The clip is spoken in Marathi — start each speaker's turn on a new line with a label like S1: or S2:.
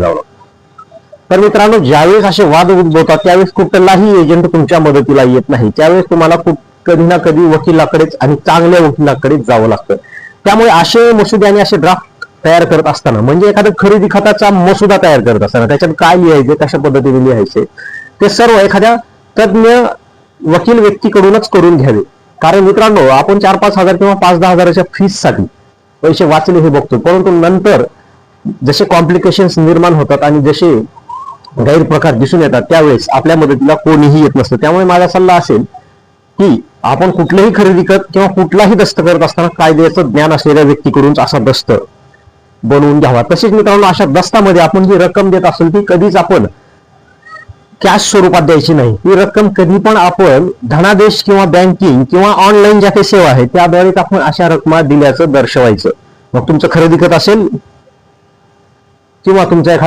S1: जावं लागतं. तर मित्रांनो, ज्यावेळेस असे वाद उद्भवतात त्यावेळेस कुठलाही एजंट तुमच्या मदतीला येत नाही. त्यावेळेस तुम्हाला कधी ना कधी वकिलाकडेच आणि चांगल्या वकिलाकडेच जावं लागतं. त्यामुळे असे मसुदे आणि असे ड्राफ्ट तयार करत असताना, म्हणजे एखादा खरेदी खताचा मसुदा तयार करत असताना त्याच्यात काय लिहायचे, कशा पद्धतीने लिहायचे, ते सर्व एखाद्या तज्ञ वकील व्यक्तीकडूनच करून घ्यावे. कारण मित्रांनो, आपण 4-5 हजार किंवा 5-10 हजाराच्या फीससाठी पैसे वाचले हे बघतो, परंतु नंतर जसे कॉम्प्लिकेशन्स निर्माण होतात आणि जसे गैरप्रकार दिसून येतात त्यावेळेस आपल्या मदतीला कोणीही येत नसतं. त्यामुळे माझा सल्ला असेल की आपण कुठलेही खरेदी करत किंवा कुठलाही दस्त करत असताना कायद्याचं ज्ञान असलेल्या व्यक्तीकडून असा दस्त बनवून घ्यावा. तसेच मित्रांनो, अशा दस्तामध्ये आपण जी रक्कम देत असेल ती कधीच आपण कॅश स्वरूपात द्यायची नाही. ती रक्कम कधी पण आपण धनादेश किंवा बँकिंग किंवा ऑनलाईन ज्या काही सेवा आहेत त्याद्वारे आपण अशा रक्कमा दिल्याचं दर्शवायचं. मग तुमचं खरेदी खत असेल किंवा तुमचा एखादा